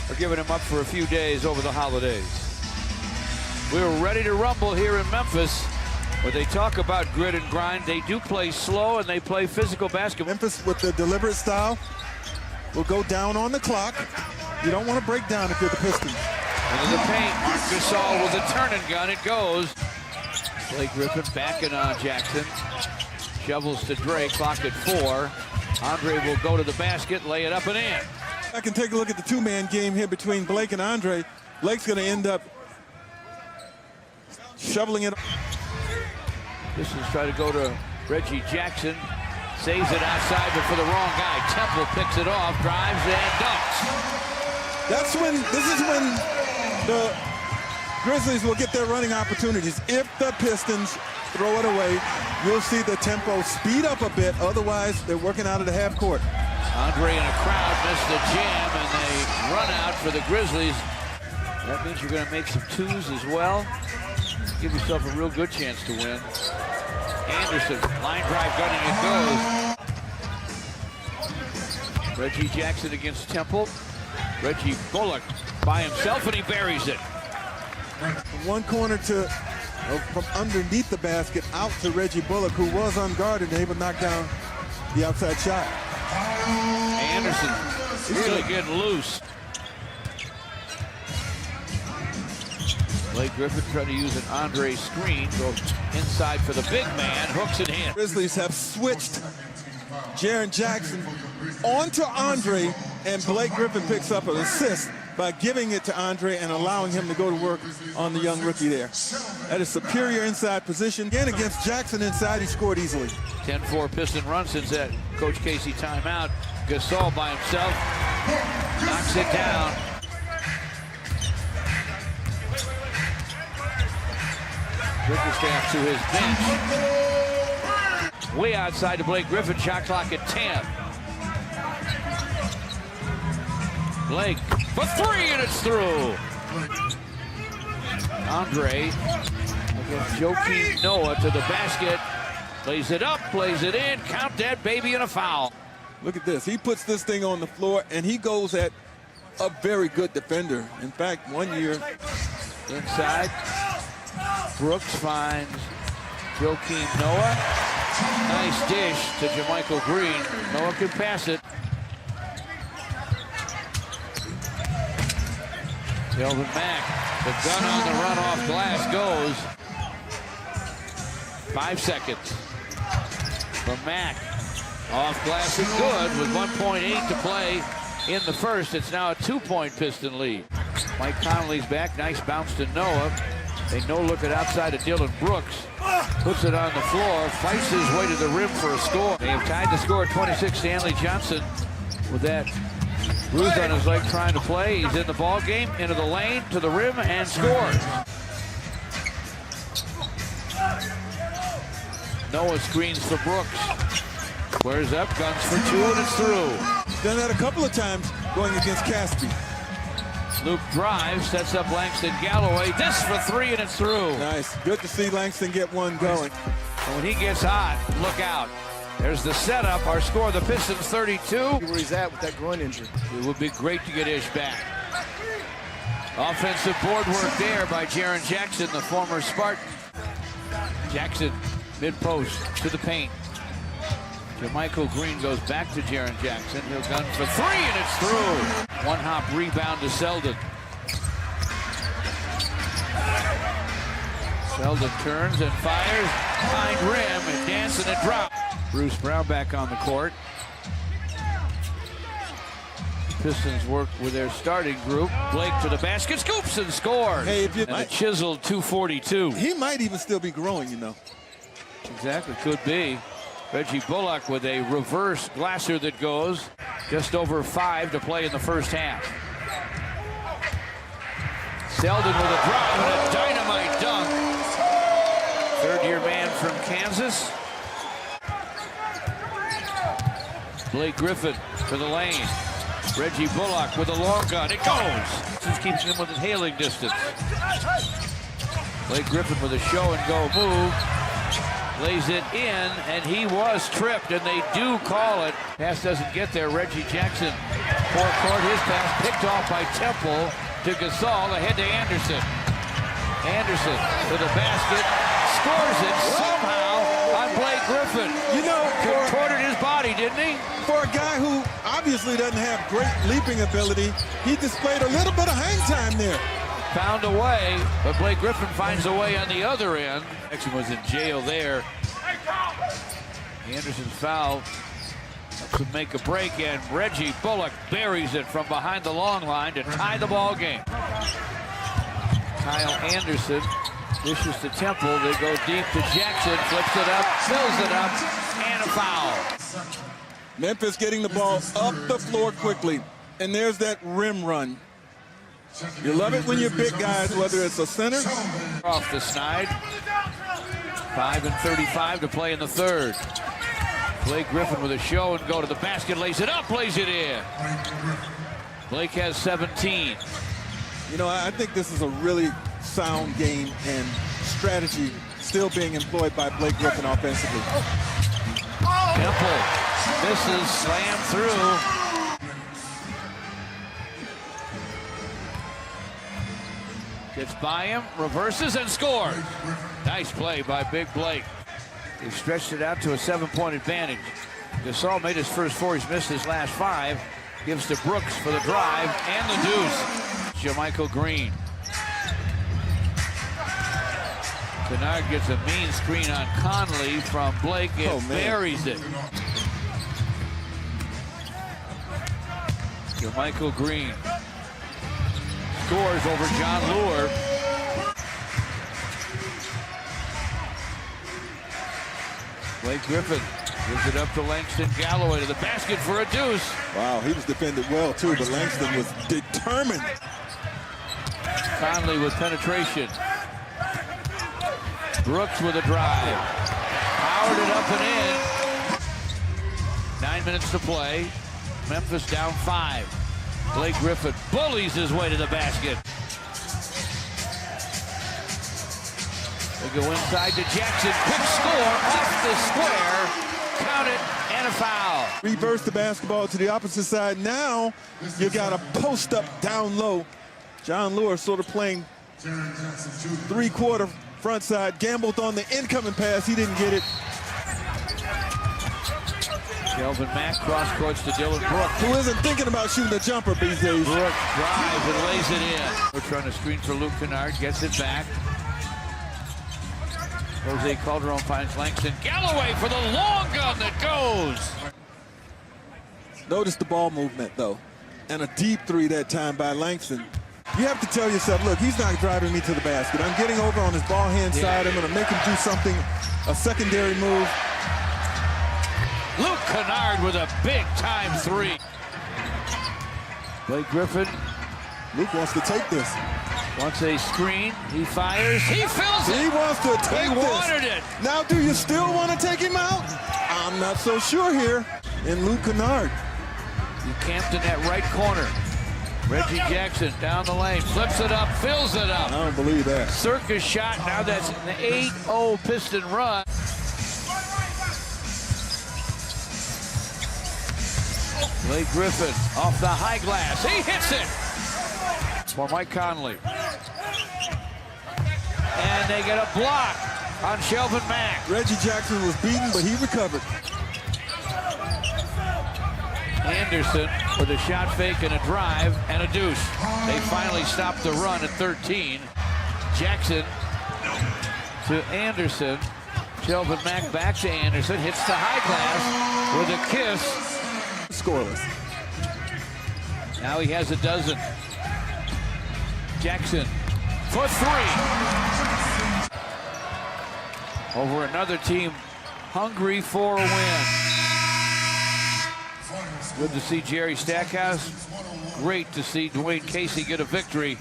are giving him up for a few days over the holidays. We're ready to rumble here in Memphis. When they talk about grit and grind, they do play slow and they play physical basketball. Memphis with the deliberate style will go down on the clock. You don't want to break down if you're the Pistons. Into the paint, Marc Gasol with a turn and gun. It goes. Blake Griffin backing on Jackson. Shovels to Dre, clock at 4. Andre will go to the basket, lay it up and in. I can take a look at the two-man game here between Blake and Andre. Blake's going to end up shoveling it. Pistons try to go to Reggie Jackson. Saves it outside, but for the wrong guy. Temple picks it off, drives, and dunks. This is when the Grizzlies will get their running opportunities. If the Pistons throw it away, you'll see the tempo speed up a bit. Otherwise, they're working out of the half court. Andre and a crowd missed the jam, and they run out for the Grizzlies. That means you're going to make some twos as well. Give yourself a real good chance to win. Anderson, line drive, gunning, it goes. Reggie Jackson against Temple. Reggie Bullock by himself, and he buries it. From one corner to, from underneath the basket, out to Reggie Bullock, who was unguarded and able to knock down the outside shot. Anderson really getting loose. Blake Griffin trying to use an Andre screen, goes inside for the big man, hooks it in. Grizzlies have switched Jaren Jackson onto Andre, and Blake Griffin picks up an assist by giving it to Andre and allowing him to go to work on the young rookie there. That is superior inside position. Again, against Jackson inside, he scored easily. 10-4 Piston run since that Coach Casey timeout. Gasol by himself knocks it down. Bickerstaff to his bench. Way outside to Blake Griffin, shot clock at 10. Blake for 3, and it's through. Andre against Joakim Noah to the basket. Plays it up, plays it in, count that baby, and a foul. Look at this. He puts this thing on the floor, and he goes at a very good defender. In fact, one year. Inside, Brooks finds Joakim Noah. Nice dish to JaMychal Green. Noah can pass it. Kelvin Mack, the gun on the run off glass goes. 5 seconds from Mack. Off glass is good with 1.8 to play in the first. It's now a 2-point Piston lead. Mike Conley's back. Nice bounce to Noah. They no-look it outside of Dylan Brooks. Puts it on the floor, fights his way to the rim for a score. They have tied the score at 26. Stanley Johnson with that bruise on his leg trying to play. He's in the ball game, into the lane, to the rim, and scores. Noah screens for Brooks. Squares up, guns for 2, and it's through. Done that a couple of times going against Caspi. Luke drives, sets up Langston Galloway. This for 3, and it's through. Nice. Good to see Langston get one going. And when he gets hot, look out. There's the setup. Our score, the Pistons 32. Where he's at with that groin injury. It would be great to get Ish back. Offensive board work there by Jaren Jackson, the former Spartan. Jackson, mid-post, to the paint. JaMychal Green goes back to Jaren Jackson. He'll gun for 3, and it's through. One-hop rebound to Selden. Selden turns and fires behind rim and dancing and drop. Bruce Brown back on the court. Pistons work with their starting group. Blake to the basket, scoops and scores. Hey, if you and a chiseled 242. He might even still be growing, you know. Exactly, could be. Reggie Bullock with a reverse glasser that goes. Just over 5 to play in the first half. Selden with a drive and a dynamite dunk. Third-year man from Kansas. Blake Griffin to the lane. Reggie Bullock with a long gun. It goes. This keeps him within hailing distance. Blake Griffin with a show and go move. Lays it in, and he was tripped, and they do call it Pass doesn't get there. Reggie Jackson, forecourt, his pass picked off by Temple to Gasol, ahead to Anderson. Anderson to the basket, scores it somehow on Blake Griffin. You know, contorted his body, didn't he? for a guy who obviously doesn't have great leaping ability, he displayed a little bit of hang time there. Found a way, but Blake Griffin finds a way on the other end. Jackson was in jail there. Anderson's foul helps him make a break, and Reggie Bullock buries it from behind the long line to tie the ball game. Kyle Anderson dishes to Temple. They go deep to Jackson, flips it up, fills it up, and a foul. Memphis getting the ball up the floor quickly, and there's that rim run. You love it when you're big guys, whether it's a center. Off the snide. 5:35 to play in the third. Blake Griffin with a show and go to the basket, lays it up, lays it in. Blake has 17. You know, I think this is a really sound game and strategy still being employed by Blake Griffin offensively. Temple misses, slam through. Gets by him, reverses, and scores. Nice play by Big Blake. He stretched it out to a 7-point advantage. Gasol made his first 4. He's missed his last 5. Gives to Brooks for the drive and the deuce. Jermichael Green. Kennard gets a mean screen on Conley from Blake and buries it. Jermichael Green scores over John Lure. Blake Griffin gives it up to Langston Galloway to the basket for a deuce. Wow, he was defended well too, but Langston was determined. Conley with penetration. Brooks with a drive. Powered it up and in. 9 minutes to play. Memphis down 5. Blake Griffin bullies his way to the basket. They go inside to Jackson. Quick score off the square. Count it, and a foul. Reverse the basketball to the opposite side. Now you got a post up down low. John Lure sort of playing 3/4 front side. Gambled on the incoming pass. He didn't get it. Kelvin Mack cross courts to Dylan Brooks. Who isn't thinking about shooting a jumper these days. Brooks drives and lays it in. We're trying to screen for Luke Kennard. Gets it back. Jose Calderon finds Langston Galloway for the long gun that goes. Notice the ball movement, though. And a deep 3 that time by Langston. You have to tell yourself, look, he's not driving me to the basket. I'm getting over on his ball hand side. I'm going to make him do something, a secondary move. Luke Kennard with a big-time 3. Blake Griffin. Luke wants to take this. Wants a screen. He fires. He fills it. He wants to take this. He wanted it. Now, do you still want to take him out? I'm not so sure here. In Luke Kennard. He camped in that right corner. Reggie Jackson down the lane. Flips it up. Fills it up. I don't believe that. Circus shot. Now that's an 8-0 Piston run. Blake Griffin off the high glass. He hits it for Mike Conley. And they get a block on Shelvin Mack. Reggie Jackson was beaten, but he recovered. Anderson with a shot fake and a drive and a deuce. They finally stopped the run at 13. Jackson to Anderson. Shelvin Mack back to Anderson. Hits the high glass with a kiss. Scoreless. Now he has a dozen. Jackson for 3. Over another team hungry for a win. Good to see Jerry Stackhouse. Great to see Dwayne Casey get a victory